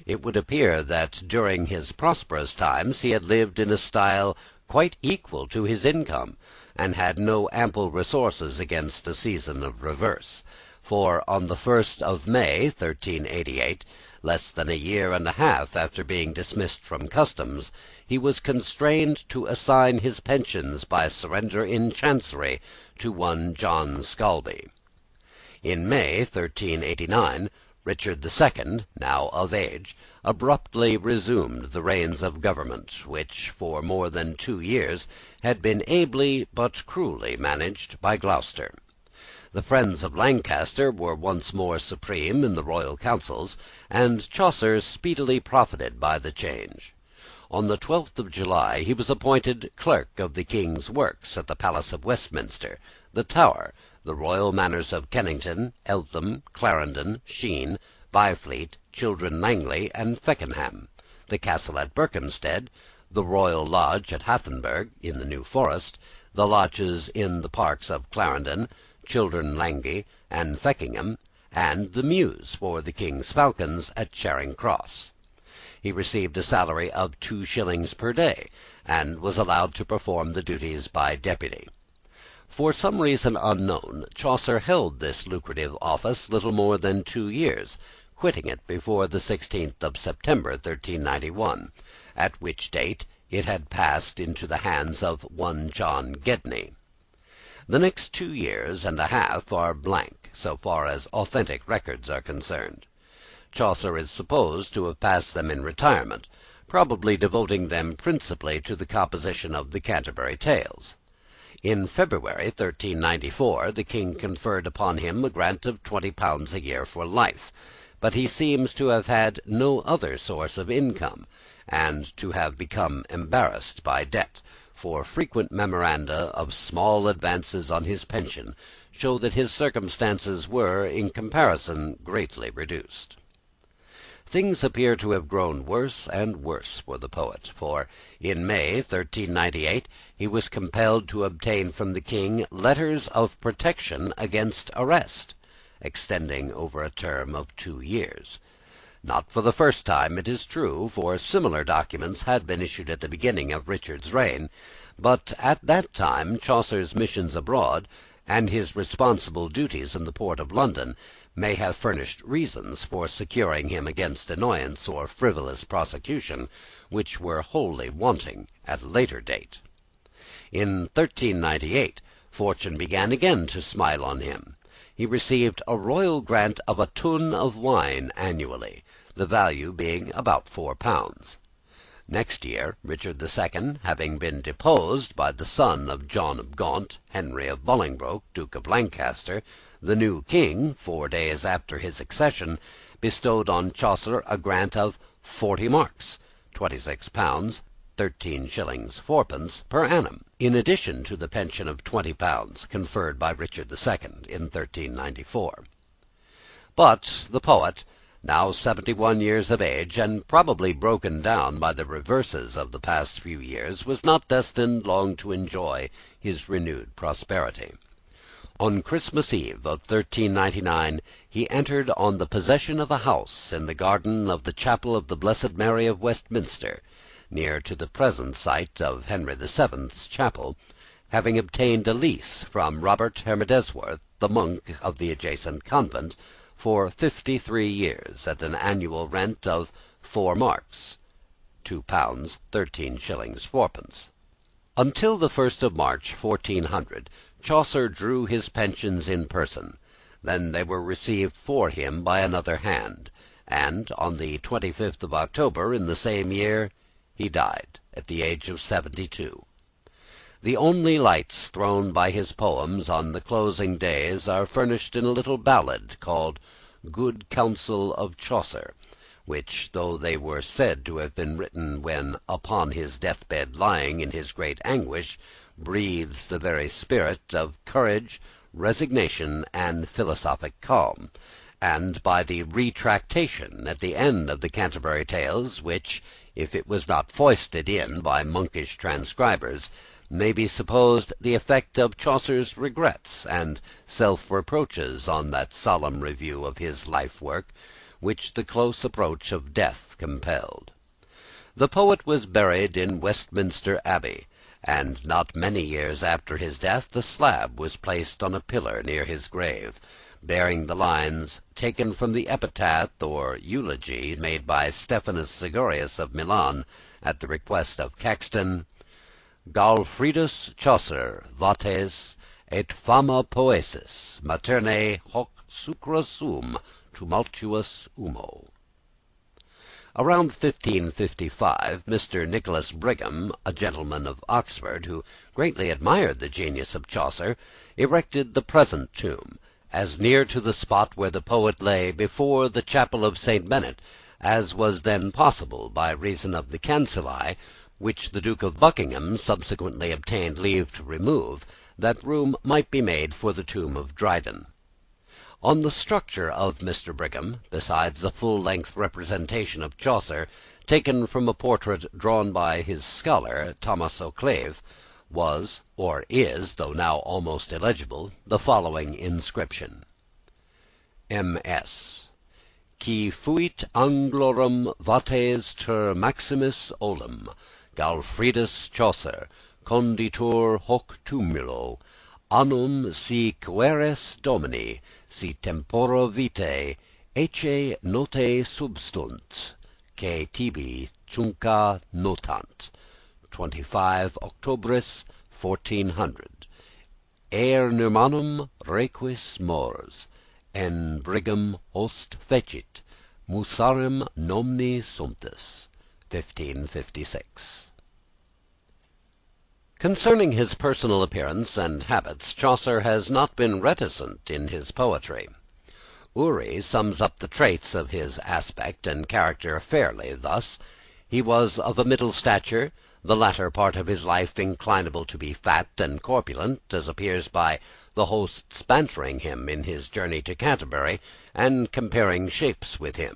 It would appear that during his prosperous times he had lived in a style quite equal to his income, and had no ample resources against a season of reverse, for on the 1st of May 1388, less than a year and a half after being dismissed from customs, he was constrained to assign his pensions by surrender in chancery to one John Scalby. In May 1389, Richard II, now of age, abruptly resumed the reins of government, which, for more than 2 years, had been ably but cruelly managed by Gloucester. The friends of Lancaster were once more supreme in the royal councils, and Chaucer speedily profited by the change. On the 12th of July he was appointed Clerk of the King's Works at the Palace of Westminster, the Tower, the royal manors of Kennington, Eltham, Clarendon, Sheen, Byfleet, Children Langley, and Feckenham, the castle at Berkhamsted, the Royal Lodge at Hathenberg in the New Forest, the lodges in the parks of Clarendon, Children Langley, and Feckenham, and the mews for the King's falcons at Charing Cross. He received a salary of 2 shillings per day, and was allowed to perform the duties by deputy. For some reason unknown, Chaucer held this lucrative office little more than 2 years, quitting it before the 16th of September 1391, at which date it had passed into the hands of one John Gedney. The next 2 years and a half are blank, so far as authentic records are concerned. Chaucer is supposed to have passed them in retirement, probably devoting them principally to the composition of the Canterbury Tales. In February 1394 the king conferred upon him a grant of £20 a year for life, but he seems to have had no other source of income, and to have become embarrassed by debt, for frequent memoranda of small advances on his pension show that his circumstances were, in comparison, greatly reduced. Things appear to have grown worse and worse for the poet, for in May 1398 he was compelled to obtain from the king letters of protection against arrest, extending over a term of 2 years. Not for the first time, it is true, for similar documents had been issued at the beginning of Richard's reign, but at that time Chaucer's missions abroad, and his responsible duties in the port of London may have furnished reasons for securing him against annoyance or frivolous prosecution, which were wholly wanting at a later date. In 1398 fortune began again to smile on him. He received a royal grant of a tun of wine annually, the value being about £4. Next year Richard II, having been deposed by the son of John of Gaunt, Henry of Bolingbroke, Duke of Lancaster, the new king, 4 days after his accession, bestowed on Chaucer a grant of 40 marks, £26, 13 shillings 4pence per annum, in addition to the pension of £20 conferred by Richard II in 1394. But the poet, now 71 years of age, and probably broken down by the reverses of the past few years, was not destined long to enjoy his renewed prosperity. On Christmas Eve of 1399 he entered on the possession of a house in the garden of the chapel of the Blessed Mary of Westminster, near to the present site of Henry VII's chapel, having obtained a lease from Robert Hermodesworth, the monk of the adjacent convent, for 53 years, at an annual rent of 4 marks, £2, 13 shillings 4pence. Until the 1st of March, 1400, Chaucer drew his pensions in person. Then they were received for him by another hand, and on the 25th of October in the same year he died, at the age of 72. The only lights thrown by his poems on the closing days are furnished in a little ballad called Good Counsel of Chaucer, which, though they were said to have been written when upon his deathbed lying in his great anguish, breathes the very spirit of courage, resignation, and philosophic calm, and by the retractation at the end of the Canterbury Tales, which, if it was not foisted in by monkish transcribers, may be supposed the effect of Chaucer's regrets and self-reproaches on that solemn review of his life-work, which the close approach of death compelled. The poet was buried in Westminster Abbey, and not many years after his death a slab was placed on a pillar near his grave, bearing the lines taken from the epitaph or eulogy made by Stephanus Sigorius of Milan at the request of Caxton: Galfridus Chaucer, vates, et fama poesis, materne hoc sucra sum tumultuus humo. Around 1555, Mr. Nicholas Brigham, a gentleman of Oxford, who greatly admired the genius of Chaucer, erected the present tomb, as near to the spot where the poet lay before the chapel of St. Becket as was then possible by reason of the cancelli, which the Duke of Buckingham subsequently obtained leave to remove, that room might be made for the tomb of Dryden. On the structure of Mr. Brigham, besides a full-length representation of Chaucer, taken from a portrait drawn by his scholar, Thomas O'Cleve, was, or is, though now almost illegible, the following inscription: M.S. Qui fuit anglorum vates ter maximis olim, Galfridus Chaucer, conditur hoc tumulo, annum si queres domini, si tempora vitae, ecce notae substunt, que tibi chunca notant. 25 Octobris 1400. Nirmanum requis mors, en Brigham host fecit, musarum nomni sumptus. 1556. Concerning his personal appearance and habits, Chaucer has not been reticent in his poetry. Urey sums up the traits of his aspect and character fairly thus: he was of a middle stature, the latter part of his life inclinable to be fat and corpulent, as appears by the host's bantering him in his journey to Canterbury, and comparing shapes with him.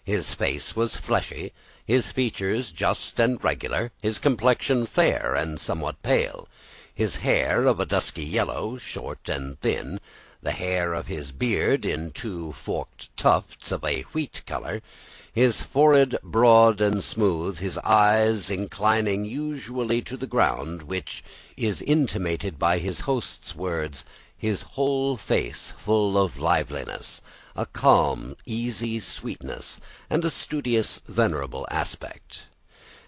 His face was fleshy, his features just and regular, his complexion fair and somewhat pale, his hair of a dusky yellow, short and thin, the hair of his beard in 2 forked tufts of a wheat colour, his forehead broad and smooth, his eyes inclining usually to the ground, which is intimated by his host's words, his whole face full of liveliness, a calm, easy sweetness, and a studious, venerable aspect.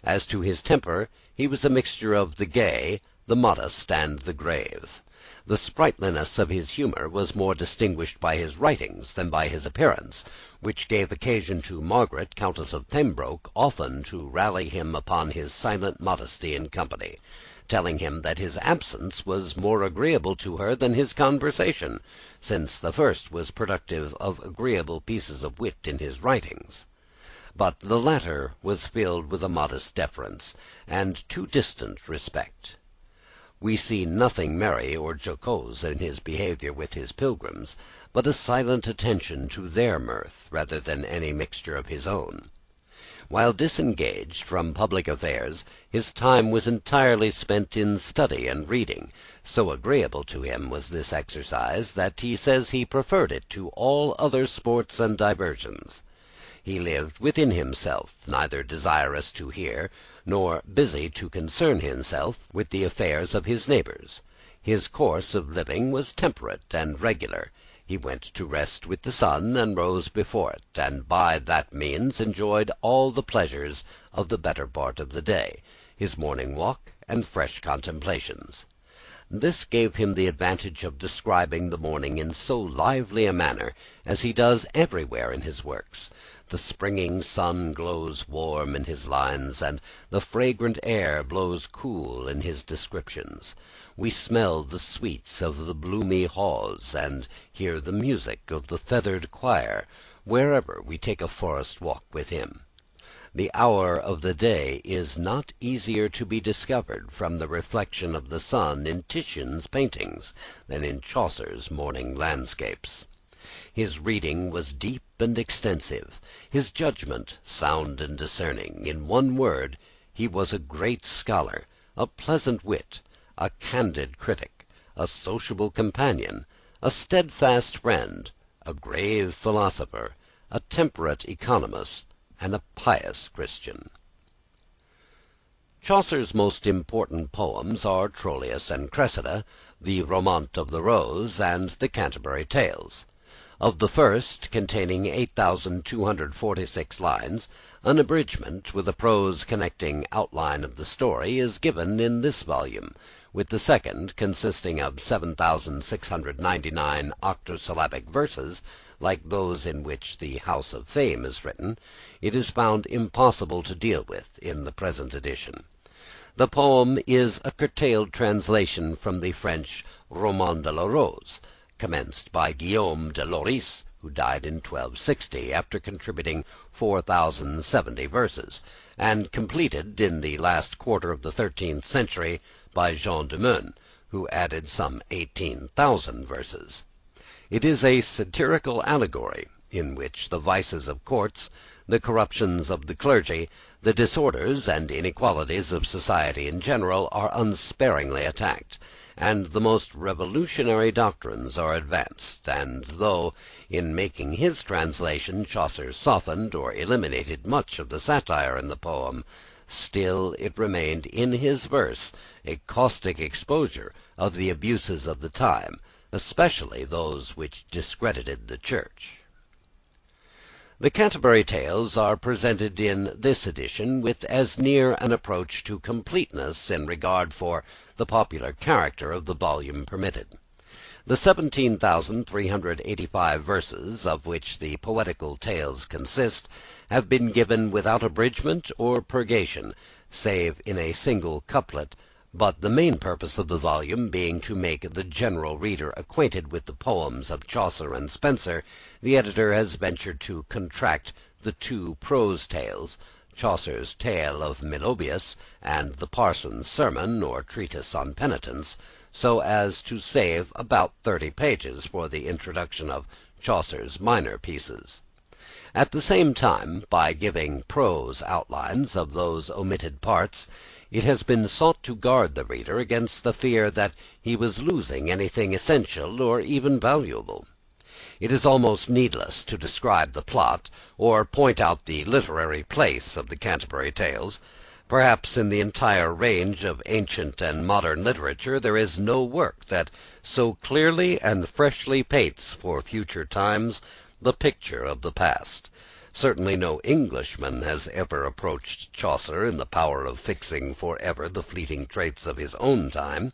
As to his temper, he was a mixture of the gay, the modest, and the grave. The sprightliness of his humour was more distinguished by his writings than by his appearance, which gave occasion to Margaret, Countess of Pembroke, often to rally him upon his silent modesty in company, telling him that his absence was more agreeable to her than his conversation, since the first was productive of agreeable pieces of wit in his writings. But the latter was filled with a modest deference, and too distant respect. We see nothing merry or jocose in his behaviour with his pilgrims, but a silent attention to their mirth, rather than any mixture of his own. While disengaged from public affairs, his time was entirely spent in study and reading. So agreeable to him was this exercise, that he says he preferred it to all other sports and diversions. He lived within himself, neither desirous to hear, nor busy to concern himself with the affairs of his neighbours. His course of living was temperate and regular. He went to rest with the sun, and rose before it, and by that means enjoyed all the pleasures of the better part of the day, his morning walk and fresh contemplations. This gave him the advantage of describing the morning in so lively a manner as he does everywhere in his works. The springing sun glows warm in his lines, and the fragrant air blows cool in his descriptions. We smell the sweets of the bloomy haws, and hear the music of the feathered choir, wherever we take a forest walk with him. The hour of the day is not easier to be discovered from the reflection of the sun in Titian's paintings than in Chaucer's morning landscapes. His reading was deep and extensive, his judgment sound and discerning. In one word, he was a great scholar, a pleasant wit, a candid critic, a sociable companion, a steadfast friend, a grave philosopher, a temperate economist, and a pious Christian. Chaucer's most important poems are Troilus and Cressida, the Romaunt of the Rose, and the Canterbury Tales. Of the first, containing 8,246 lines, an abridgment with a prose connecting outline of the story is given in this volume. With the second, consisting of 7,699 octosyllabic verses, like those in which the House of Fame is written, it is found impossible to deal with in the present edition. The poem is a curtailed translation from the French Roman de la Rose, commenced by Guillaume de Loris, who died in 1260, after contributing 4,070 verses, and completed in the last quarter of the 13th century by Jean de Meun, who added some 18,000 verses. It is a satirical allegory, in which the vices of courts, the corruptions of the clergy, the disorders and inequalities of society in general are unsparingly attacked, and the most revolutionary doctrines are advanced, and though, in making his translation, Chaucer softened or eliminated much of the satire in the poem, still it remained in his verse a caustic exposure of the abuses of the time, especially those which discredited the Church. The Canterbury Tales are presented in this edition with as near an approach to completeness in regard for the popular character of the volume permitted. The 17,385 verses of which the poetical tales consist have been given without abridgment or purgation, save in a single couplet, but the main purpose of the volume being to make the general reader acquainted with the poems of Chaucer and Spenser, the editor has ventured to contract the two prose tales, Chaucer's Tale of Meliboeus and the Parson's Sermon or Treatise on Penitence, so as to save about 30 pages for the introduction of Chaucer's minor pieces. At the same time, by giving prose outlines of those omitted parts, it has been sought to guard the reader against the fear that he was losing anything essential or even valuable. It is almost needless to describe the plot, or point out the literary place of the Canterbury Tales, Perhaps in the entire range of ancient and modern literature there is no work that so clearly and freshly paints for future times the picture of the past. Certainly no Englishman has ever approached Chaucer in the power of fixing for ever the fleeting traits of his own time.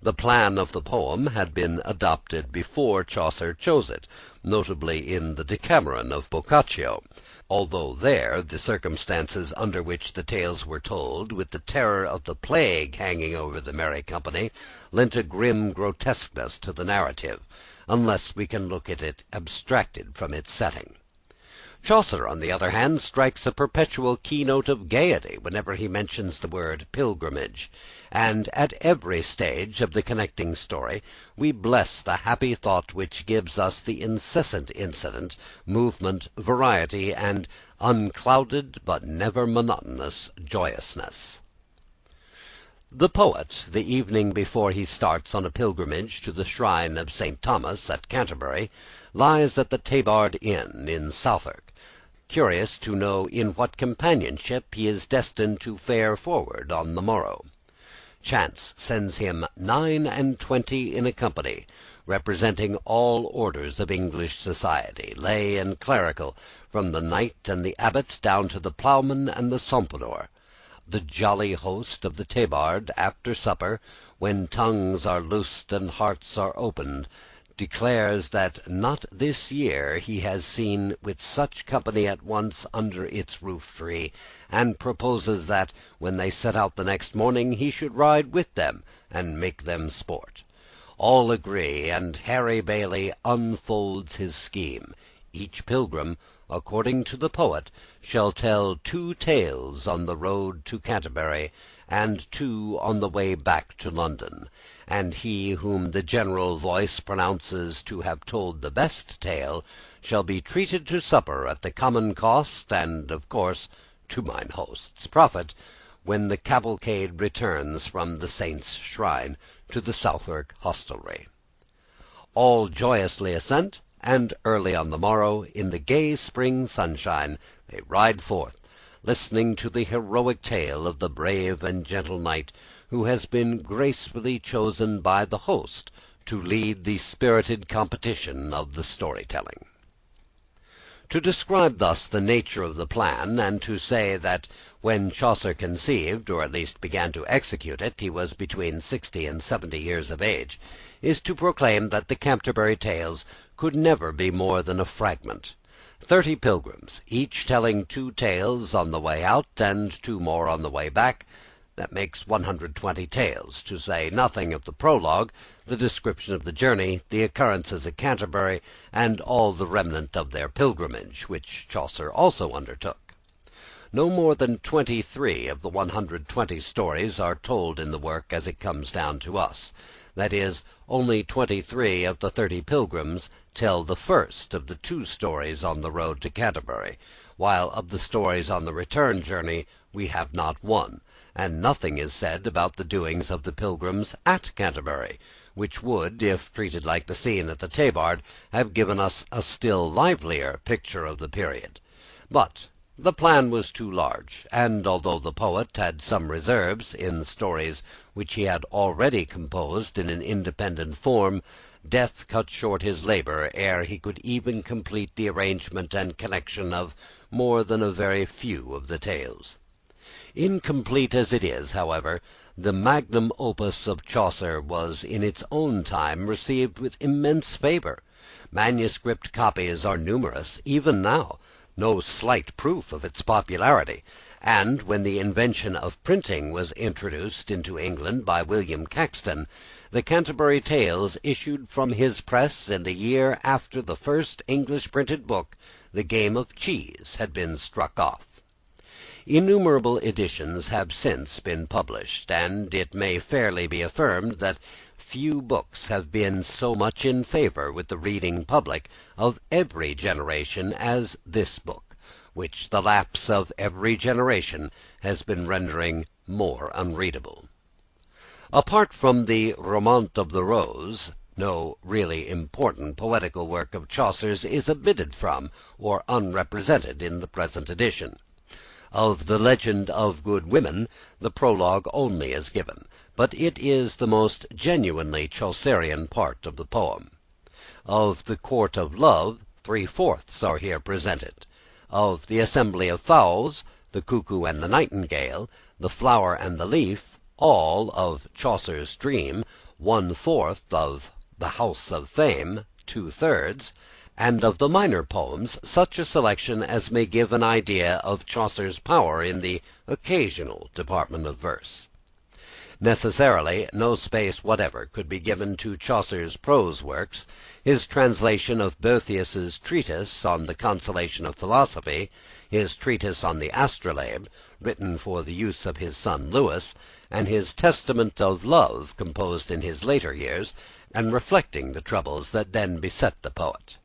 The plan of the poem had been adopted before Chaucer chose it, notably in the Decameron of Boccaccio, although there the circumstances under which the tales were told, with the terror of the plague hanging over the merry company, lent a grim grotesqueness to the narrative, unless we can look at it abstracted from its setting. Chaucer, on the other hand, strikes a perpetual keynote of gaiety whenever he mentions the word pilgrimage, and at every stage of the connecting story we bless the happy thought which gives us the incessant incident, movement, variety, and unclouded but never monotonous joyousness. The poet, the evening before he starts on a pilgrimage to the shrine of Saint Thomas at Canterbury, lies at the Tabard Inn in Southwark, curious to know in what companionship he is destined to fare forward on the morrow. Chance sends him 29 in a company, representing all orders of English society, lay and clerical, from the knight and the abbot down to the ploughman and the Pompadour. The jolly host of the Tabard, after supper, when tongues are loosed and hearts are opened, declares that not this year he has seen with such company at once under its roof-tree, and proposes that, when they set out the next morning, he should ride with them and make them sport. All agree, and Harry Bailey unfolds his scheme. Each pilgrim, according to the poet, shall tell 2 tales on the road to Canterbury, and 2 on the way back to London, and he whom the general voice pronounces to have told the best tale shall be treated to supper at the common cost, and of course to mine host's profit, when the cavalcade returns from the saint's shrine to the Southwark hostelry. All joyously assent, and early on the morrow, in the gay spring sunshine, they ride forth, listening to the heroic tale of the brave and gentle knight who has been gracefully chosen by the host to lead the spirited competition of the story-telling. To describe thus the nature of the plan, and to say that when Chaucer conceived, or at least began to execute it, he was between 60 and 70 years of age, is to proclaim that the Canterbury Tales could never be more than a fragment. 30 pilgrims, each telling 2 tales on the way out and 2 more on the way back. That makes 120 tales, to say nothing of the prologue, the description of the journey, the occurrences at Canterbury, and all the remnant of their pilgrimage, which Chaucer also undertook. No more than 23 of the 120 stories are told in the work as it comes down to us. That is, only 23 of the 30 pilgrims tell the first of the 2 stories on the road to Canterbury, while of the stories on the return journey we have not one, and nothing is said about the doings of the pilgrims at Canterbury, which would, if treated like the scene at the Tabard, have given us a still livelier picture of the period. But the plan was too large, and although the poet had some reserves in stories which he had already composed in an independent form, death cut short his labour ere he could even complete the arrangement and connection of more than a very few of the tales. Incomplete as it is, however, the magnum opus of Chaucer was in its own time received with immense favour. Manuscript copies are numerous, even now, no slight proof of its popularity, and when the invention of printing was introduced into England by William Caxton, the Canterbury Tales issued from his press in the year after the first English printed book, The Game of Cheese, had been struck off. Innumerable editions have since been published, and it may fairly be affirmed that few books have been so much in favour with the reading public of every generation as this book, which the lapse of every generation has been rendering more unreadable. Apart from the Romaunt of the Rose, no really important poetical work of Chaucer's is omitted from or unrepresented in the present edition. Of the legend of good women, the prologue only is given, but it is the most genuinely Chaucerian part of the poem. Of the court of love, 3/4 are here presented. Of the assembly of fowls, the cuckoo and the nightingale, the flower and the leaf, all of Chaucer's dream, 1/4 of the house of fame, 2/3, and of the minor poems such a selection as may give an idea of Chaucer's power in the occasional department of verse. Necessarily, no space whatever could be given to Chaucer's prose works. His translation of Boethius's treatise on the consolation of philosophy, his treatise on the astrolabe, written for the use of his son Lewis, and his testament of love, composed in his later years, and reflecting the troubles that then beset the poet.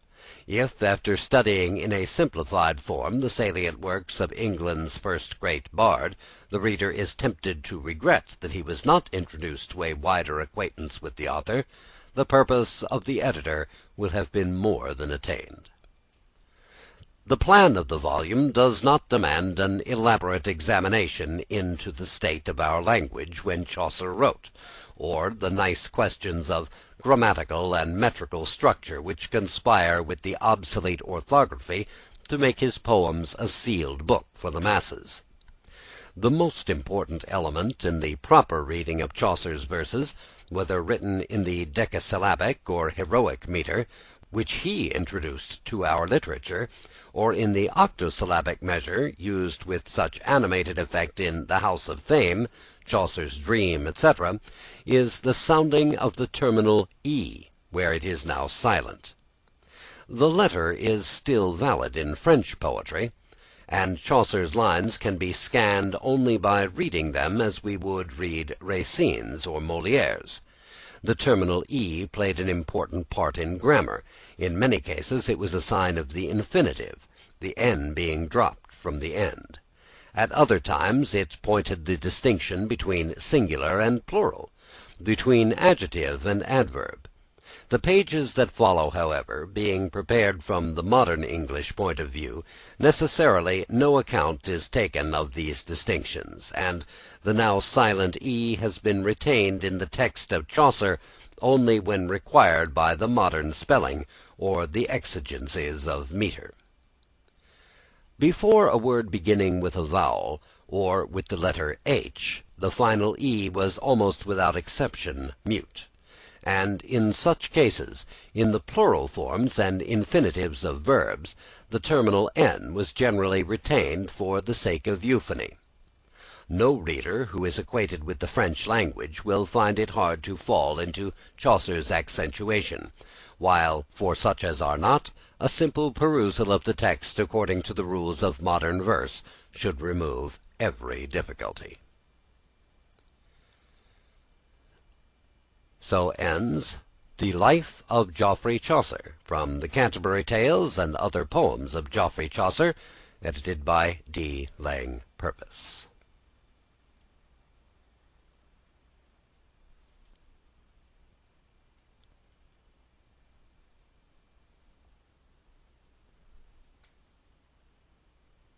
If, after studying in a simplified form the salient works of England's first great bard, the reader is tempted to regret that he was not introduced to a wider acquaintance with the author, the purpose of the editor will have been more than attained. The plan of the volume does not demand an elaborate examination into the state of our language when Chaucer wrote, or the nice questions of grammatical and metrical structure which conspire with the obsolete orthography to make his poems a sealed book for the masses. The most important element in the proper reading of Chaucer's verses, whether written in the decasyllabic or heroic metre, which he introduced to our literature, or in the octosyllabic measure used with such animated effect in The House of Fame, Chaucer's Dream, etc., is the sounding of the terminal e, where it is now silent. The letter is still valid in French poetry, and Chaucer's lines can be scanned only by reading them as we would read Racine's or Molière's. The terminal e played an important part in grammar. In many cases it was a sign of the infinitive, the n being dropped from the end. At other times it pointed the distinction between singular and plural, between adjective and adverb. The pages that follow, however, being prepared from the modern English point of view, necessarily no account is taken of these distinctions, and the now silent e has been retained in the text of Chaucer only when required by the modern spelling or the exigencies of metre. Before a word beginning with a vowel, or with the letter h, the final e was almost without exception mute, and in such cases, in the plural forms and infinitives of verbs, the terminal n was generally retained for the sake of euphony. No reader who is acquainted with the French language will find it hard to fall into Chaucer's accentuation, while, for such as are not, a simple perusal of the text according to the rules of modern verse should remove every difficulty. So ends The Life of Geoffrey Chaucer, from the Canterbury Tales and Other Poems of Geoffrey Chaucer, edited by D. Lang Purvis.